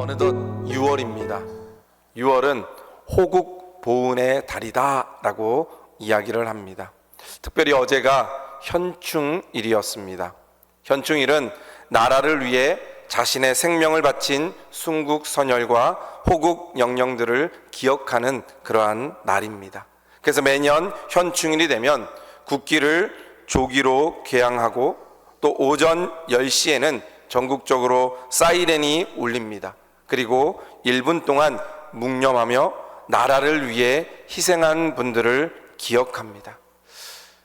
어느덧 6월입니다. 6월은 호국 보은의 달이다 라고 이야기를 합니다. 특별히 어제가 현충일이었습니다. 현충일은 나라를 위해 자신의 생명을 바친 순국 선열과 호국 영령들을 기억하는 그러한 날입니다. 그래서 매년 현충일이 되면 국기를 조기로 개항하고 또 오전 10시에는 전국적으로 사이렌이 울립니다. 그리고 1분 동안 묵념하며 나라를 위해 희생한 분들을 기억합니다.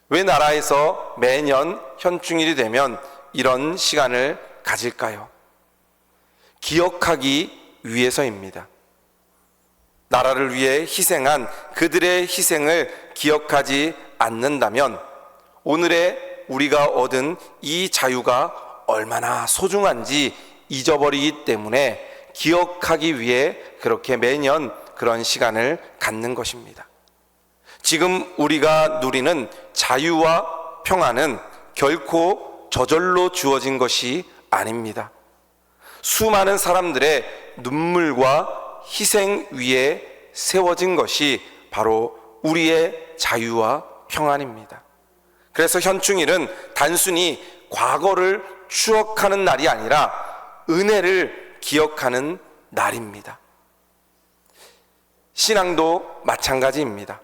왜 나라에서 매년 현충일이 되면 이런 시간을 가질까요? 기억하기 위해서입니다. 나라를 위해 희생한 그들의 희생을 기억하지 않는다면 오늘의 우리가 얻은 이 자유가 얼마나 소중한지 잊어버리기 때문에 기억하기 위해 그렇게 매년 그런 시간을 갖는 것입니다. 지금 우리가 누리는 자유와 평안은 결코 저절로 주어진 것이 아닙니다. 수많은 사람들의 눈물과 희생 위에 세워진 것이 바로 우리의 자유와 평안입니다. 그래서 현충일은 단순히 과거를 추억하는 날이 아니라 은혜를 기억하는 날입니다. 신앙도 마찬가지입니다.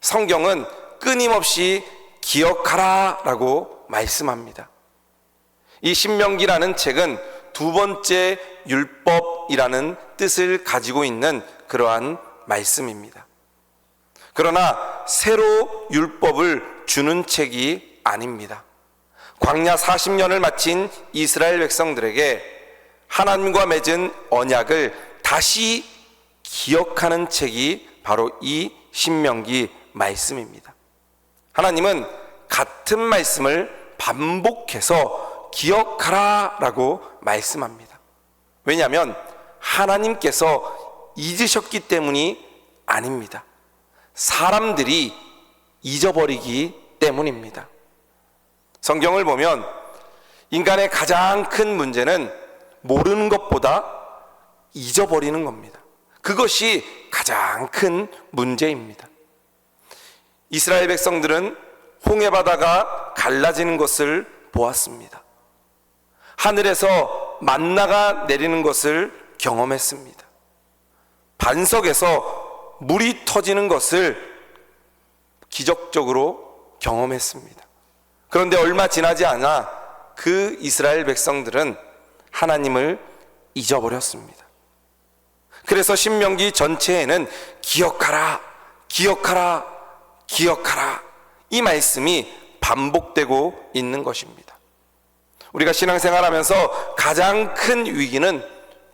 성경은 끊임없이 기억하라 라고 말씀합니다. 이 신명기라는 책은 두 번째 율법이라는 뜻을 가지고 있는 그러한 말씀입니다. 그러나 새로 율법을 주는 책이 아닙니다. 광야 40년을 마친 이스라엘 백성들에게 하나님과 맺은 언약을 다시 기억하는 책이 바로 이 신명기 말씀입니다. 하나님은 같은 말씀을 반복해서 기억하라 라고 말씀합니다. 왜냐하면 하나님께서 잊으셨기 때문이 아닙니다. 사람들이 잊어버리기 때문입니다. 성경을 보면 인간의 가장 큰 문제는 모르는 것보다 잊어버리는 겁니다. 그것이 가장 큰 문제입니다. 이스라엘 백성들은 홍해바다가 갈라지는 것을 보았습니다. 하늘에서 만나가 내리는 것을 경험했습니다. 반석에서 물이 터지는 것을 기적적으로 경험했습니다. 그런데 얼마 지나지 않아 그 이스라엘 백성들은 하나님을 잊어버렸습니다. 그래서 신명기 전체에는 기억하라, 기억하라, 기억하라 이 말씀이 반복되고 있는 것입니다. 우리가 신앙생활하면서 가장 큰 위기는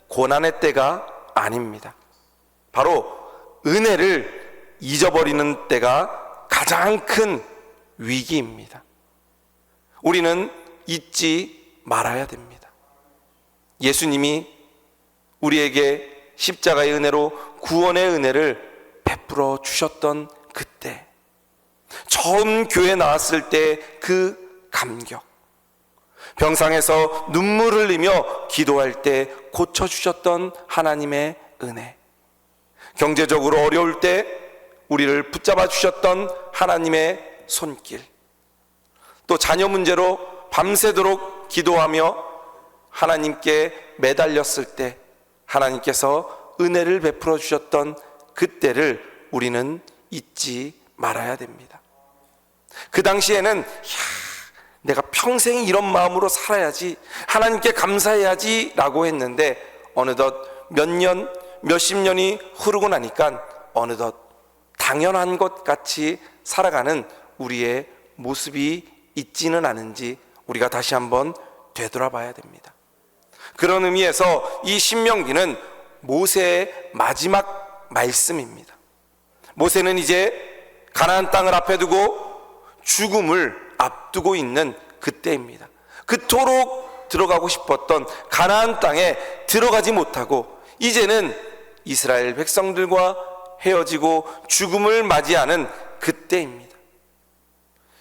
고난의 때가 아닙니다. 바로 은혜를 잊어버리는 때가 가장 큰 위기입니다. 우리는 잊지 말아야 됩니다. 예수님이 우리에게 십자가의 은혜로 구원의 은혜를 베풀어 주셨던 그때, 처음 교회 나왔을 때 그 감격, 병상에서 눈물 흘리며 기도할 때 고쳐주셨던 하나님의 은혜, 경제적으로 어려울 때 우리를 붙잡아 주셨던 하나님의 손길, 또 자녀 문제로 밤새도록 기도하며 하나님께 매달렸을 때 하나님께서 은혜를 베풀어 주셨던 그때를 우리는 잊지 말아야 됩니다. 그 당시에는 내가 평생 이런 마음으로 살아야지, 하나님께 감사해야지 라고 했는데 어느덧 몇 년, 몇십 년이 흐르고 나니까 어느덧 당연한 것 같이 살아가는 우리의 모습이 있지는 않은지 우리가 다시 한번 되돌아봐야 됩니다. 그런 의미에서 이 신명기는 모세의 마지막 말씀입니다. 모세는 이제 가나안 땅을 앞에 두고 죽음을 앞두고 있는 그때입니다. 그토록 들어가고 싶었던 가나안 땅에 들어가지 못하고 이제는 이스라엘 백성들과 헤어지고 죽음을 맞이하는 그때입니다.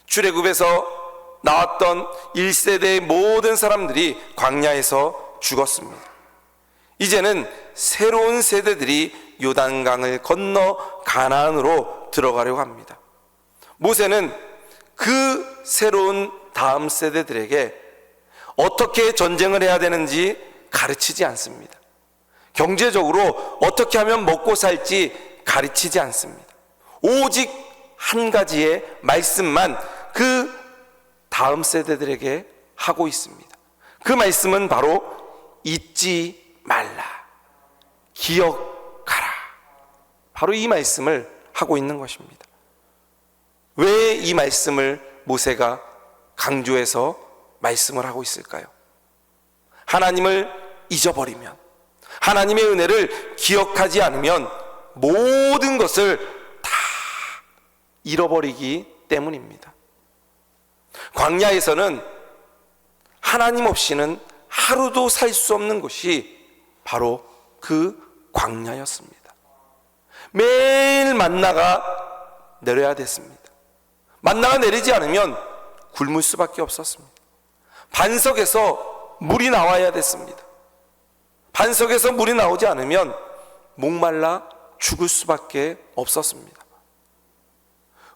출애굽에서 나왔던 1세대의 모든 사람들이 광야에서 죽었습니다. 이제는 새로운 세대들이 요단강을 건너 가나안으로 들어가려고 합니다. 모세는 그 새로운 다음 세대들에게 어떻게 전쟁을 해야 되는지 가르치지 않습니다. 경제적으로 어떻게 하면 먹고 살지 가르치지 않습니다. 오직 한 가지의 말씀만 그 다음 세대들에게 하고 있습니다. 그 말씀은 바로 잊지 말라, 기억하라. 바로 이 말씀을 하고 있는 것입니다. 왜 이 말씀을 모세가 강조해서 말씀을 하고 있을까요? 하나님을 잊어버리면, 하나님의 은혜를 기억하지 않으면 모든 것을 다 잃어버리기 때문입니다. 광야에서는 하나님 없이는 하루도 살 수 없는 곳이 바로 그 광야였습니다. 매일 만나가 내려야 됐습니다. 만나가 내리지 않으면 굶을 수밖에 없었습니다. 반석에서 물이 나와야 됐습니다. 반석에서 물이 나오지 않으면 목말라 죽을 수밖에 없었습니다.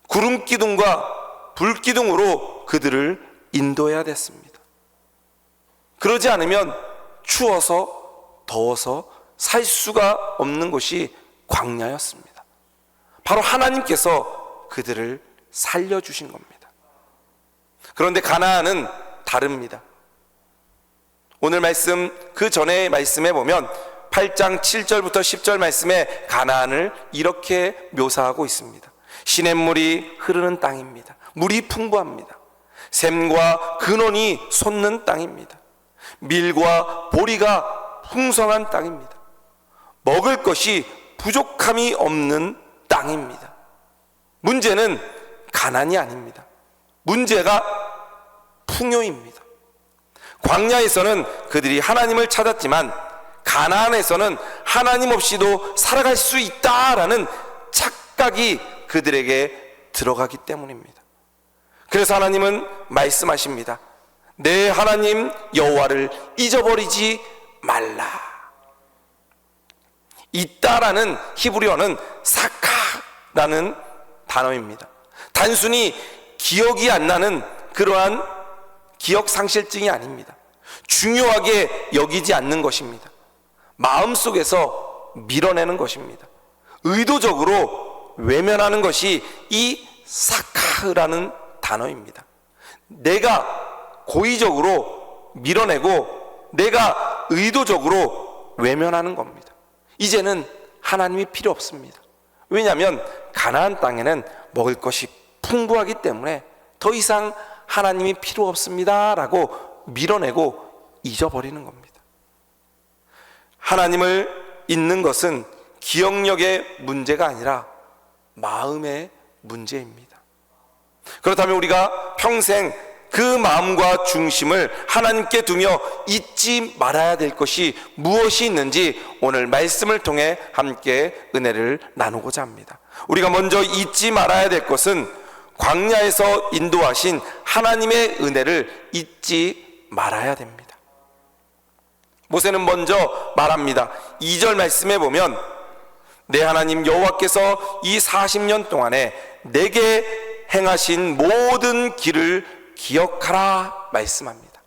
구름 기둥과 불 기둥으로 그들을 인도해야 됐습니다. 그러지 않으면 추워서 더워서 살 수가 없는 곳이 광야였습니다. 바로 하나님께서 그들을 살려주신 겁니다. 그런데 가나안은 다릅니다. 오늘 말씀 그 전의 말씀에 보면 8장 7절부터 10절 말씀에 가나안을 이렇게 묘사하고 있습니다. 시냇물이 흐르는 땅입니다. 물이 풍부합니다. 샘과 근원이 솟는 땅입니다. 밀과 보리가 풍성한 땅입니다. 먹을 것이 부족함이 없는 땅입니다. 문제는 가난이 아닙니다. 문제가 풍요입니다. 광야에서는 그들이 하나님을 찾았지만 가나안에서는 하나님 없이도 살아갈 수 있다라는 착각이 그들에게 들어가기 때문입니다. 그래서 하나님은 말씀하십니다. 내 하나님 여호와를 잊어버리지 말라. 있다라는 히브리어는 사카라는 단어입니다. 단순히 기억이 안 나는 그러한 기억 상실증이 아닙니다. 중요하게 여기지 않는 것입니다. 마음속에서 밀어내는 것입니다. 의도적으로 외면하는 것이 이 사카라는 단어입니다. 내가 고의적으로 밀어내고 내가 의도적으로 외면하는 겁니다. 이제는 하나님이 필요 없습니다. 왜냐하면 가나안 땅에는 먹을 것이 풍부하기 때문에 더 이상 하나님이 필요 없습니다 라고 밀어내고 잊어버리는 겁니다. 하나님을 잊는 것은 기억력의 문제가 아니라 마음의 문제입니다. 그렇다면 우리가 평생 그 마음과 중심을 하나님께 두며 잊지 말아야 될 것이 무엇이 있는지 오늘 말씀을 통해 함께 은혜를 나누고자 합니다. 우리가 먼저 잊지 말아야 될 것은 광야에서 인도하신 하나님의 은혜를 잊지 말아야 됩니다. 모세는 먼저 말합니다. 2절 말씀에 보면 내 하나님 여호와께서 이 40년 동안에 내게 행하신 모든 길을 기억하라 말씀합니다.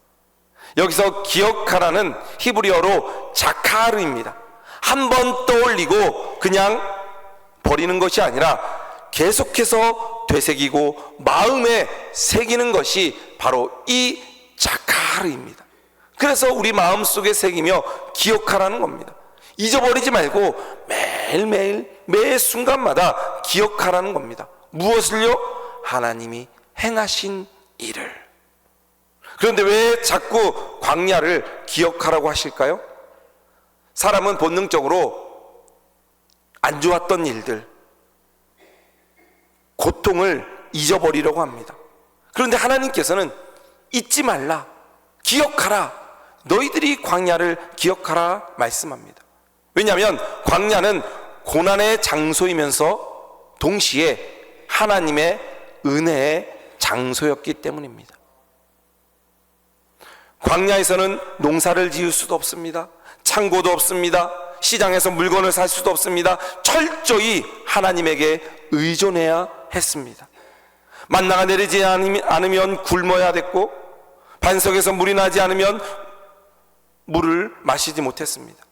여기서 기억하라는 히브리어로 자카르입니다. 한 번 떠올리고 그냥 버리는 것이 아니라 계속해서 되새기고 마음에 새기는 것이 바로 이 자카르입니다. 그래서 우리 마음속에 새기며 기억하라는 겁니다. 잊어버리지 말고 매일매일 매 순간마다 기억하라는 겁니다. 무엇을요? 하나님이 행하신 일을. 그런데 왜 자꾸 광야를 기억하라고 하실까요? 사람은 본능적으로 안 좋았던 일들, 고통을 잊어버리려고 합니다. 그런데 하나님께서는 잊지 말라, 기억하라, 너희들이 광야를 기억하라 말씀합니다. 왜냐하면 광야는 고난의 장소이면서 동시에 하나님의 은혜의 장소였기 때문입니다. 광야에서는 농사를 지을 수도 없습니다. 창고도 없습니다. 시장에서 물건을 살 수도 없습니다. 철저히 하나님에게 의존해야 했습니다. 만나가 내리지 않으면 굶어야 됐고, 반석에서 물이 나지 않으면 물을 마시지 못했습니다.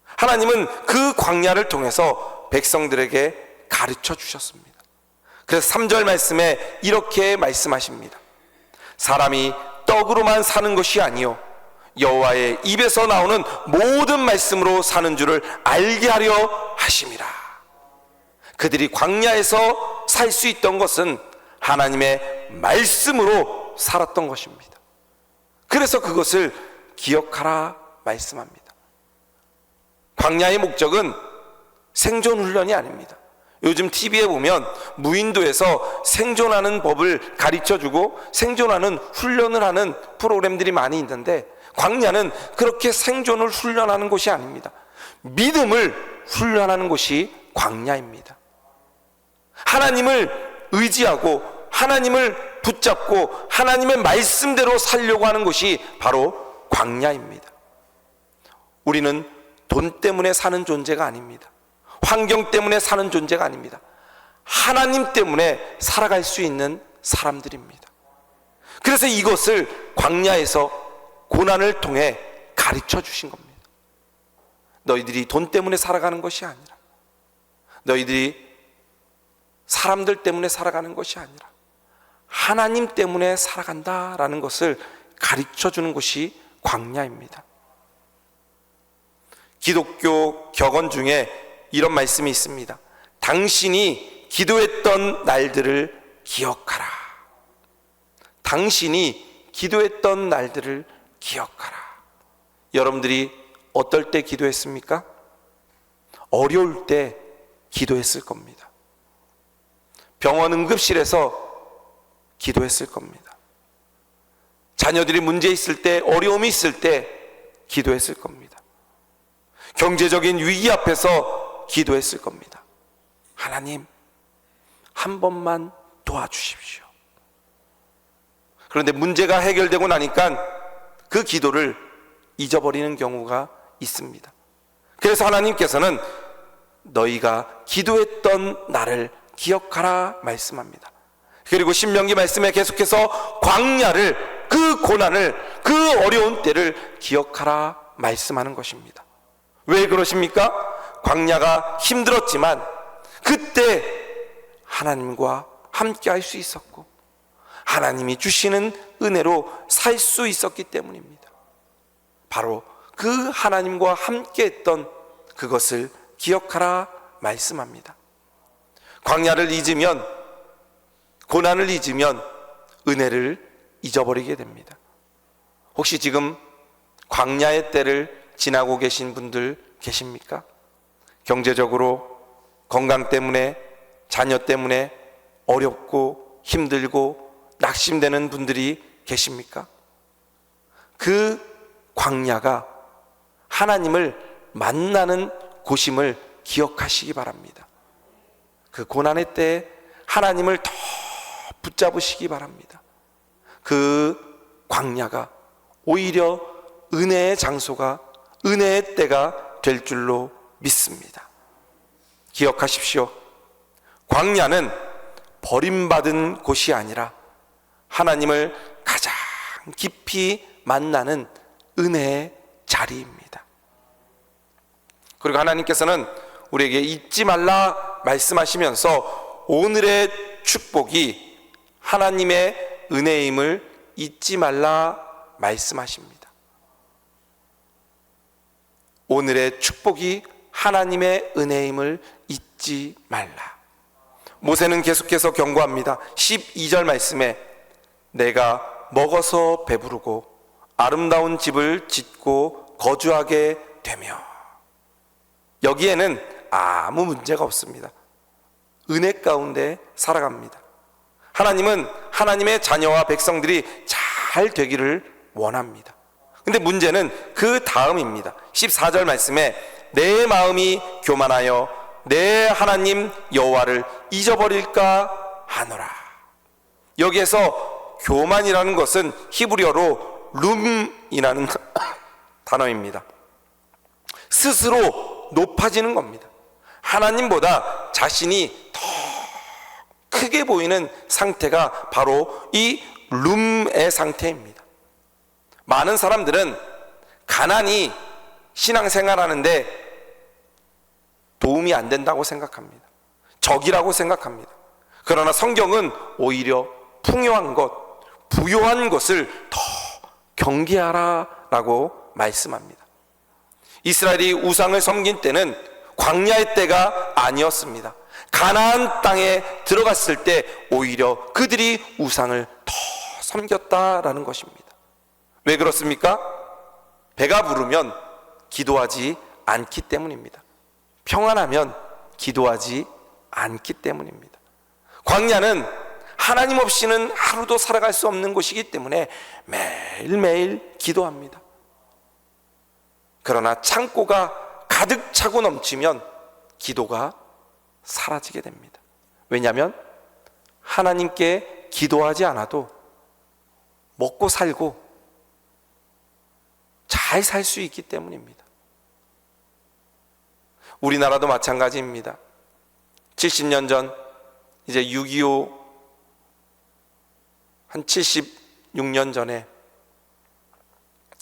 하나님은 그 광야를 통해서 백성들에게 가르쳐 주셨습니다. 그래서 3절 말씀에 이렇게 말씀하십니다. 사람이 떡으로만 사는 것이 아니요 여호와의 입에서 나오는 모든 말씀으로 사는 줄을 알게 하려 하심이라. 그들이 광야에서 살 수 있던 것은 하나님의 말씀으로 살았던 것입니다. 그래서 그것을 기억하라 말씀합니다. 광야의 목적은 생존 훈련이 아닙니다. 요즘 TV에 보면 무인도에서 생존하는 법을 가르쳐주고 생존하는 훈련을 하는 프로그램들이 많이 있는데, 광야는 그렇게 생존을 훈련하는 곳이 아닙니다. 믿음을 훈련하는 곳이 광야입니다. 하나님을 의지하고 하나님을 붙잡고 하나님의 말씀대로 살려고 하는 곳이 바로 광야입니다. 우리는 돈 때문에 사는 존재가 아닙니다. 환경 때문에 사는 존재가 아닙니다. 하나님 때문에 살아갈 수 있는 사람들입니다. 그래서 이것을 광야에서 고난을 통해 가르쳐 주신 겁니다. 너희들이 돈 때문에 살아가는 것이 아니라, 너희들이 사람들 때문에 살아가는 것이 아니라 하나님 때문에 살아간다라는 것을 가르쳐 주는 것이 광야입니다. 기독교 격언 중에 이런 말씀이 있습니다. 당신이 기도했던 날들을 기억하라. 당신이 기도했던 날들을 기억하라. 여러분들이 어떨 때 기도했습니까? 어려울 때 기도했을 겁니다. 병원 응급실에서 기도했을 겁니다. 자녀들이 문제 있을 때, 어려움이 있을 때 기도했을 겁니다. 경제적인 위기 앞에서 기도했을 겁니다. 하나님, 한 번만 도와주십시오. 그런데 문제가 해결되고 나니까 그 기도를 잊어버리는 경우가 있습니다. 그래서 하나님께서는 너희가 기도했던 날을 기억하라 말씀합니다. 그리고 신명기 말씀에 계속해서 광야를, 그 고난을, 그 어려운 때를 기억하라 말씀하는 것입니다. 왜 그러십니까? 광야가 힘들었지만 그때 하나님과 함께 할 수 있었고 하나님이 주시는 은혜로 살 수 있었기 때문입니다. 바로 그 하나님과 함께 했던 그것을 기억하라 말씀합니다. 광야를 잊으면, 고난을 잊으면 은혜를 잊어버리게 됩니다. 혹시 지금 광야의 때를 지나고 계신 분들 계십니까? 경제적으로, 건강 때문에, 자녀 때문에 어렵고 힘들고 낙심되는 분들이 계십니까? 그 광야가 하나님을 만나는 곳임을 기억하시기 바랍니다. 그 고난의 때에 하나님을 더 붙잡으시기 바랍니다. 그 광야가 오히려 은혜의 장소가, 은혜의 때가 될 줄로 믿습니다. 기억하십시오. 광야는 버림받은 곳이 아니라 하나님을 가장 깊이 만나는 은혜의 자리입니다. 그리고 하나님께서는 우리에게 잊지 말라 말씀하시면서 오늘의 축복이 하나님의 은혜임을 잊지 말라 말씀하십니다. 오늘의 축복이 하나님의 은혜임을 잊지 말라. 모세는 계속해서 경고합니다. 12절 말씀에 내가 먹어서 배부르고 아름다운 집을 짓고 거주하게 되며, 여기에는 아무 문제가 없습니다. 은혜 가운데 살아갑니다. 하나님은 하나님의 자녀와 백성들이 잘 되기를 원합니다. 근데 문제는 그 다음입니다. 14절 말씀에 내 마음이 교만하여 내 하나님 여호와를 잊어버릴까 하노라. 여기에서 교만이라는 것은 히브리어로 룸이라는 단어입니다. 스스로 높아지는 겁니다. 하나님보다 자신이 더 크게 보이는 상태가 바로 이 룸의 상태입니다. 많은 사람들은 가난이 신앙생활하는데 도움이 안 된다고 생각합니다. 적이라고 생각합니다. 그러나 성경은 오히려 풍요한 것, 부요한 것을 더 경계하라 라고 말씀합니다. 이스라엘이 우상을 섬긴 때는 광야의 때가 아니었습니다. 가나안 땅에 들어갔을 때 오히려 그들이 우상을 더 섬겼다라는 것입니다. 왜 그렇습니까? 배가 부르면 기도하지 않기 때문입니다. 평안하면 기도하지 않기 때문입니다. 광야는 하나님 없이는 하루도 살아갈 수 없는 곳이기 때문에 매일매일 기도합니다. 그러나 창고가 가득 차고 넘치면 기도가 사라지게 됩니다. 왜냐하면 하나님께 기도하지 않아도 먹고 살고 잘 살 수 있기 때문입니다. 우리나라도 마찬가지입니다. 70년 전, 이제 6.25 한 76년 전에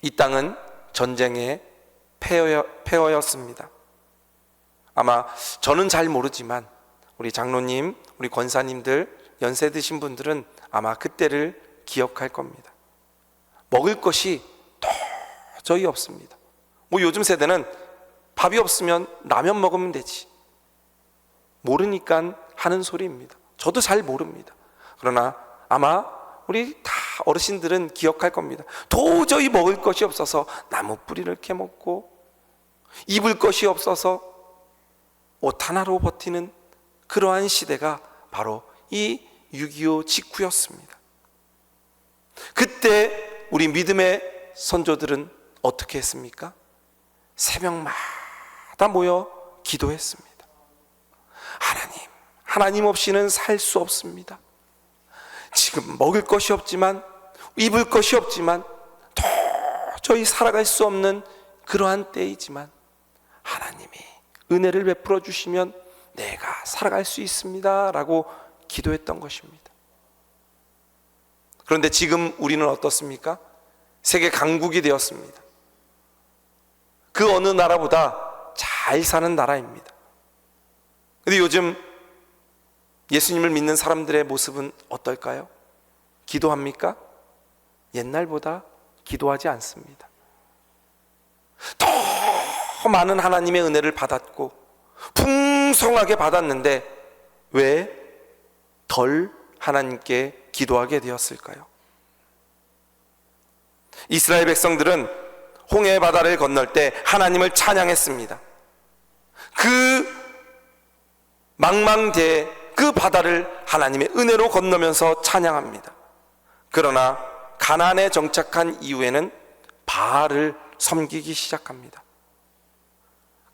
이 땅은 전쟁의 폐허였습니다. 아마 저는 잘 모르지만 우리 장로님, 우리 권사님들, 연세 드신 분들은 아마 그때를 기억할 겁니다. 먹을 것이 도저히 없습니다. 뭐 요즘 세대는 밥이 없으면 라면 먹으면 되지, 모르니까 하는 소리입니다. 저도 잘 모릅니다. 그러나 아마 우리 다 어르신들은 기억할 겁니다. 도저히 먹을 것이 없어서 나무 뿌리를 캐먹고, 입을 것이 없어서 옷 하나로 버티는 그러한 시대가 바로 이 6.25 직후였습니다. 그때 우리 믿음의 선조들은 어떻게 했습니까? 새벽마다 모여 기도했습니다. 하나님 없이는 살 수 없습니다. 지금 먹을 것이 없지만, 입을 것이 없지만, 도저히 살아갈 수 없는 그러한 때이지만 하나님이 은혜를 베풀어 주시면 내가 살아갈 수 있습니다 라고 기도했던 것입니다. 그런데 지금 우리는 어떻습니까? 세계 강국이 되었습니다. 그 어느 나라보다 잘 사는 나라입니다. 그런데 요즘 예수님을 믿는 사람들의 모습은 어떨까요? 기도합니까? 옛날보다 기도하지 않습니다. 더 많은 하나님의 은혜를 받았고 풍성하게 받았는데 왜 덜 하나님께 기도하게 되었을까요? 이스라엘 백성들은 홍해 바다를 건널 때 하나님을 찬양했습니다. 그 망망대해 그 바다를 하나님의 은혜로 건너면서 찬양합니다. 그러나 가나안에 정착한 이후에는 바알을 섬기기 시작합니다.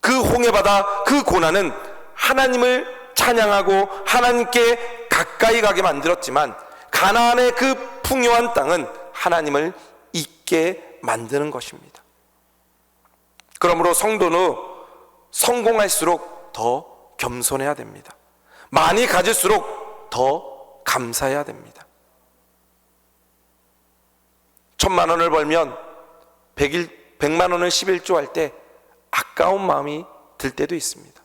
그 홍해바다, 그 고난은 하나님을 찬양하고 하나님께 가까이 가게 만들었지만 가나안의 그 풍요한 땅은 하나님을 잊게 만드는 것입니다. 그러므로 성도는 성공할수록 더 겸손해야 됩니다. 많이 가질수록 더 감사해야 됩니다. 1,000만 원을 벌면 100만 원을 11조 할 때 아까운 마음이 들 때도 있습니다.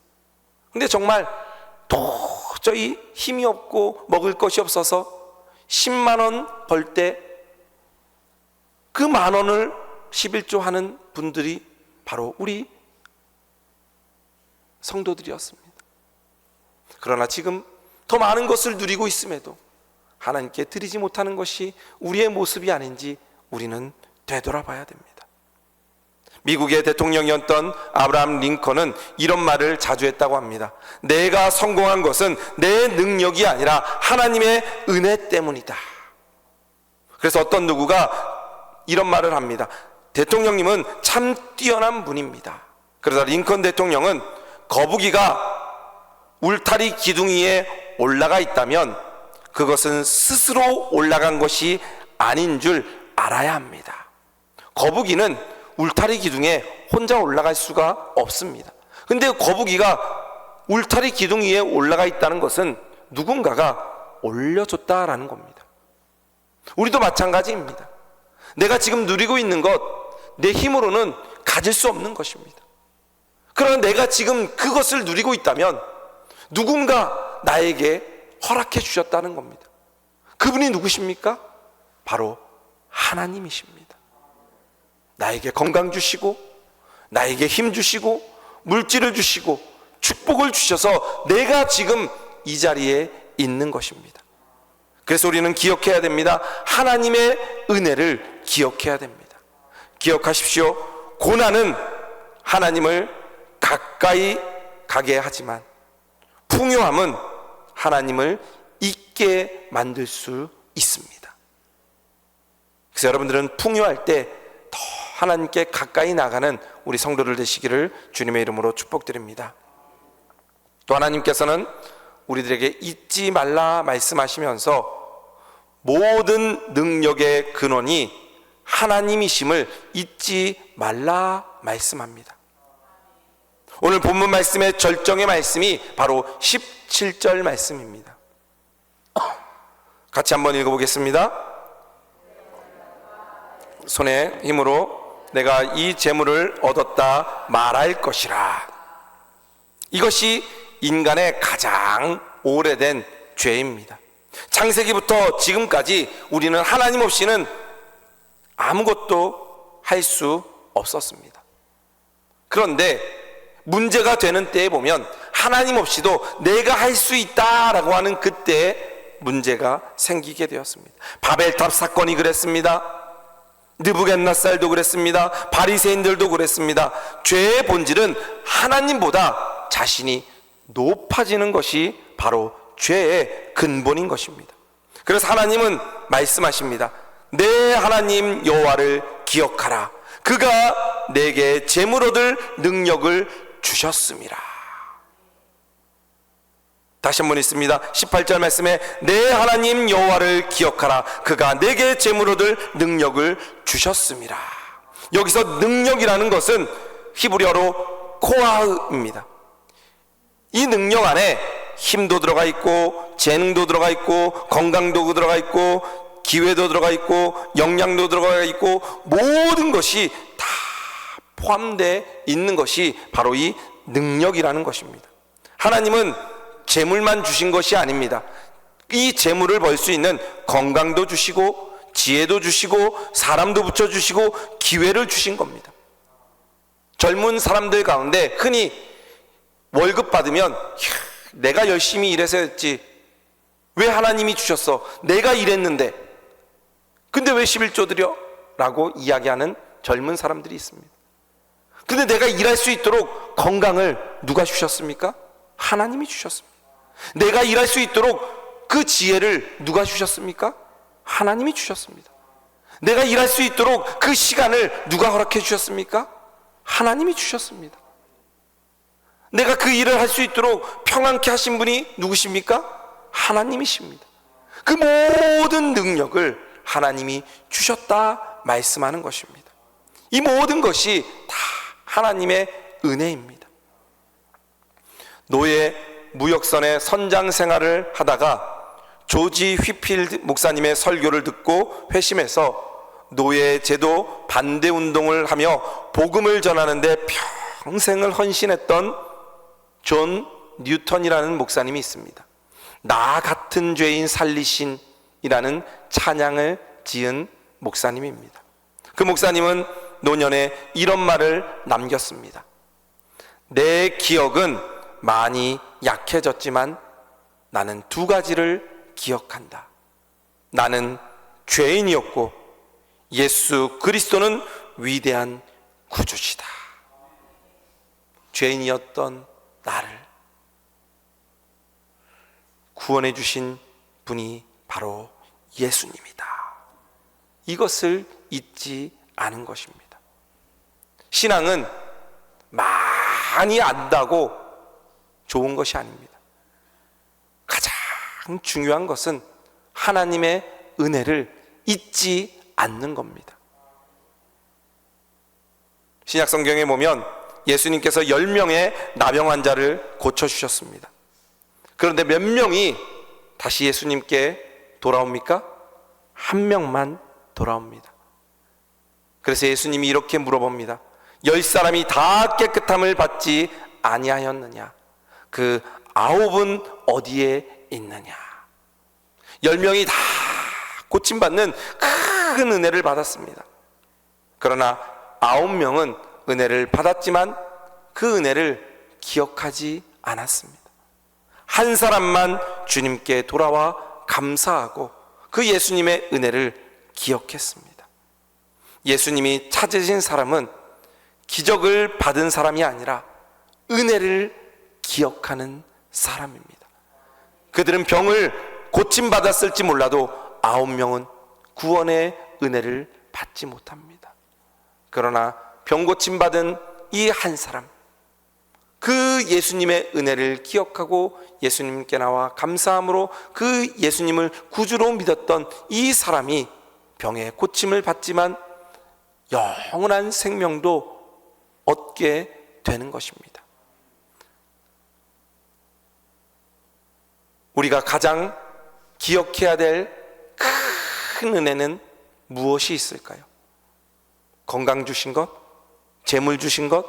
근데 정말 도저히 힘이 없고 먹을 것이 없어서 10만 원 벌 때 그 만 원을 11조 하는 분들이 바로 우리 성도들이었습니다. 그러나 지금 더 많은 것을 누리고 있음에도 하나님께 드리지 못하는 것이 우리의 모습이 아닌지 우리는 되돌아봐야 됩니다. 미국의 대통령이었던 아브라함 링컨은 이런 말을 자주 했다고 합니다. 내가 성공한 것은 내 능력이 아니라 하나님의 은혜 때문이다. 그래서 어떤 누구가 이런 말을 합니다. 대통령님은 참 뛰어난 분입니다. 그러다 링컨 대통령은 거북이가 울타리 기둥 위에 올라가 있다면 그것은 스스로 올라간 것이 아닌 줄 알아야 합니다 거북이는 울타리 기둥에 혼자 올라갈 수가 없습니다. 근데 거북이가 울타리 기둥 위에 올라가 있다는 것은 누군가가 올려줬다라는 겁니다. 우리도 마찬가지입니다. 내가 지금 누리고 있는 것, 내 힘으로는 가질 수 없는 것입니다. 그러나 내가 지금 그것을 누리고 있다면 누군가 나에게 허락해 주셨다는 겁니다. 그분이 누구십니까? 바로 하나님이십니다. 나에게 건강 주시고, 나에게 힘 주시고, 물질을 주시고, 축복을 주셔서 내가 지금 이 자리에 있는 것입니다. 그래서 우리는 기억해야 됩니다. 하나님의 은혜를 기억해야 됩니다. 기억하십시오. 고난은 하나님을 가까이 가게 하지만 풍요함은 하나님을 잊게 만들 수 있습니다. 그래서 여러분들은 풍요할 때 더 하나님께 가까이 나가는 우리 성도들 되시기를 주님의 이름으로 축복드립니다. 또 하나님께서는 우리들에게 잊지 말라 말씀하시면서 모든 능력의 근원이 하나님이심을 잊지 말라 말씀합니다. 오늘 본문 말씀의 절정의 말씀이 바로 17절 말씀입니다. 같이 한번 읽어보겠습니다. 손의 힘으로 내가 이 재물을 얻었다 말할 것이라. 이것이 인간의 가장 오래된 죄입니다. 창세기부터 지금까지 우리는 하나님 없이는 아무것도 할 수 없었습니다. 그런데 문제가 되는 때에 보면 하나님 없이도 내가 할 수 있다라고 하는 그때에 문제가 생기게 되었습니다. 바벨탑 사건이 그랬습니다. 느부갓네살도 그랬습니다. 바리새인들도 그랬습니다. 죄의 본질은 하나님보다 자신이 높아지는 것이 바로 죄의 근본인 것입니다. 그래서 하나님은 말씀하십니다. 내 하나님 여호와를 기억하라. 그가 내게 재물 얻을 능력을 주셨음이라. 다시 한번 있습니다. 18절 말씀에 내 하나님 여호와를 기억하라. 그가 내게 재물 얻을 능력을 주셨음이라. 여기서 능력이라는 것은 히브리어로 코아흐입니다. 이 능력 안에 힘도 들어가 있고, 재능도 들어가 있고, 건강도 들어가 있고, 기회도 들어가 있고, 역량도 들어가 있고, 모든 것이 다 포함되어 있는 것이 바로 이 능력이라는 것입니다. 하나님은 재물만 주신 것이 아닙니다. 이 재물을 벌 수 있는 건강도 주시고, 지혜도 주시고, 사람도 붙여주시고, 기회를 주신 겁니다. 젊은 사람들 가운데 흔히 월급 받으면 내가 열심히 일해서 했지, 왜 하나님이 주셨어? 내가 일했는데 근데 왜 11조 드려? 라고 이야기하는 젊은 사람들이 있습니다. 근데 내가 일할 수 있도록 건강을 누가 주셨습니까? 하나님이 주셨습니다. 내가 일할 수 있도록 그 지혜를 누가 주셨습니까? 하나님이 주셨습니다. 내가 일할 수 있도록 그 시간을 누가 허락해 주셨습니까? 하나님이 주셨습니다. 내가 그 일을 할 수 있도록 평안케 하신 분이 누구십니까? 하나님이십니다. 그 모든 능력을 하나님이 주셨다 말씀하는 것입니다. 이 모든 것이 다 하나님의 은혜입니다. 노예 무역선의 선장 생활을 하다가 조지 휘필드 목사님의 설교를 듣고 회심해서 노예 제도 반대 운동을 하며 복음을 전하는 데 평생을 헌신했던 존 뉴턴이라는 목사님이 있습니다. 나 같은 죄인 살리신이라는 찬양을 지은 목사님입니다. 그 목사님은 노년에 이런 말을 남겼습니다. 내 기억은 많이 약해졌지만 나는 두 가지를 기억한다. 나는 죄인이었고 예수 그리스도는 위대한 구주시다. 죄인이었던 나를 구원해 주신 분이 바로 예수님이다. 이것을 잊지 않은 것입니다. 신앙은 많이 안다고 좋은 것이 아닙니다. 가장 중요한 것은 하나님의 은혜를 잊지 않는 겁니다. 신약 성경에 보면 예수님께서 10명의 나병 환자를 고쳐주셨습니다. 그런데 몇 명이 다시 예수님께 돌아옵니까? 한 명만 돌아옵니다. 그래서 예수님이 이렇게 물어봅니다. 10사람이 다 깨끗함을 받지 아니하였느냐? 그 9은 어디에 있느냐? 10명이 다 고침받는 큰 은혜를 받았습니다. 그러나 9명은 은혜를 받았지만 그 은혜를 기억하지 않았습니다. 한 사람만 주님께 돌아와 감사하고 그 예수님의 은혜를 기억했습니다. 예수님이 찾으신 사람은 기적을 받은 사람이 아니라 은혜를 기억하는 사람입니다. 그들은 병을 고침받았을지 몰라도 9명은 구원의 은혜를 받지 못합니다. 그러나 병 고침받은 이 한 사람, 그 예수님의 은혜를 기억하고 예수님께 나와 감사함으로 그 예수님을 구주로 믿었던 이 사람이 병의 고침을 받지만 영원한 생명도 얻게 되는 것입니다. 우리가 가장 기억해야 될 큰 은혜는 무엇이 있을까요? 건강 주신 것? 재물 주신 것?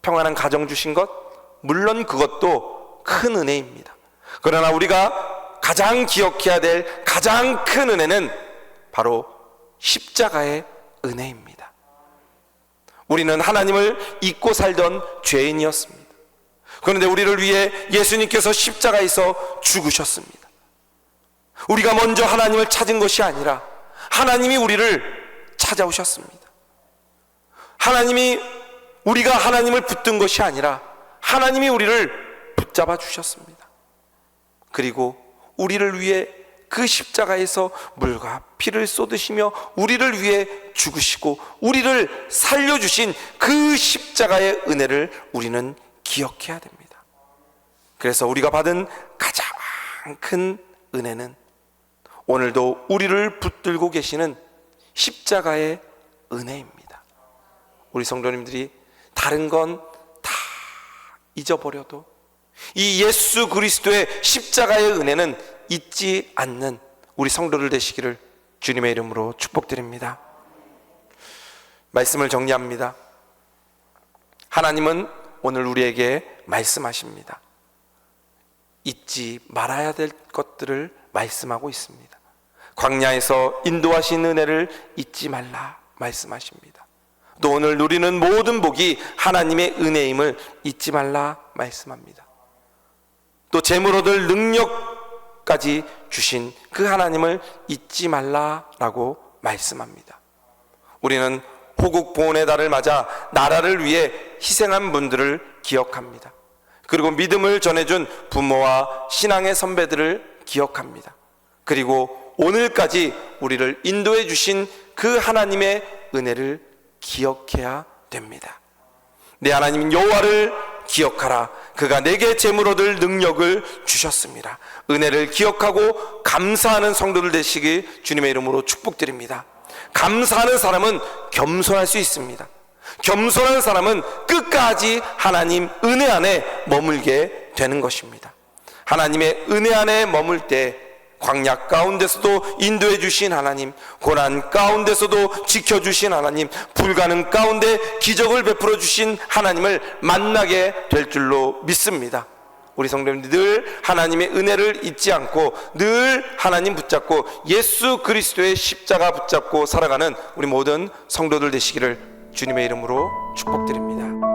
평안한 가정 주신 것? 물론 그것도 큰 은혜입니다. 그러나 우리가 가장 기억해야 될 가장 큰 은혜는 바로 십자가의 은혜입니다. 우리는 하나님을 잊고 살던 죄인이었습니다. 그런데 우리를 위해 예수님께서 십자가에서 죽으셨습니다. 우리가 먼저 하나님을 찾은 것이 아니라 하나님이 우리를 찾아오셨습니다. 우리가 하나님을 붙든 것이 아니라 하나님이 우리를 붙잡아 주셨습니다. 그리고 우리를 위해 그 십자가에서 물과 피를 쏟으시며 우리를 위해 죽으시고 우리를 살려주신 그 십자가의 은혜를 우리는 기억해야 됩니다. 그래서 우리가 받은 가장 큰 은혜는 오늘도 우리를 붙들고 계시는 십자가의 은혜입니다. 우리 성도님들이 다른 건 다 잊어버려도 이 예수 그리스도의 십자가의 은혜는 잊지 않는 우리 성도들 되시기를 주님의 이름으로 축복드립니다. 말씀을 정리합니다. 하나님은 오늘 우리에게 말씀하십니다. 잊지 말아야 될 것들을 말씀하고 있습니다. 광야에서 인도하신 은혜를 잊지 말라 말씀하십니다. 또 오늘 누리는 모든 복이 하나님의 은혜임을 잊지 말라 말씀합니다. 또 재물 얻을 능력까지 주신 그 하나님을 잊지 말라라고 말씀합니다. 우리는 호국 보훈의 달을 맞아 나라를 위해 희생한 분들을 기억합니다. 그리고 믿음을 전해준 부모와 신앙의 선배들을 기억합니다. 그리고 오늘까지 우리를 인도해 주신 그 하나님의 은혜를 기억해야 됩니다. 내 하나님 여호와를 기억하라. 그가 내게 재물 얻을 능력을 주셨습니다. 은혜를 기억하고 감사하는 성도들 되시길 주님의 이름으로 축복드립니다. 감사하는 사람은 겸손할 수 있습니다. 겸손한 사람은 끝까지 하나님 은혜 안에 머물게 되는 것입니다. 하나님의 은혜 안에 머물 때 광야 가운데서도 인도해 주신 하나님, 고난 가운데서도 지켜주신 하나님, 불가능 가운데 기적을 베풀어 주신 하나님을 만나게 될 줄로 믿습니다. 우리 성도님들 늘 하나님의 은혜를 잊지 않고 늘 하나님 붙잡고 예수 그리스도의 십자가 붙잡고 살아가는 우리 모든 성도들 되시기를 주님의 이름으로 축복드립니다.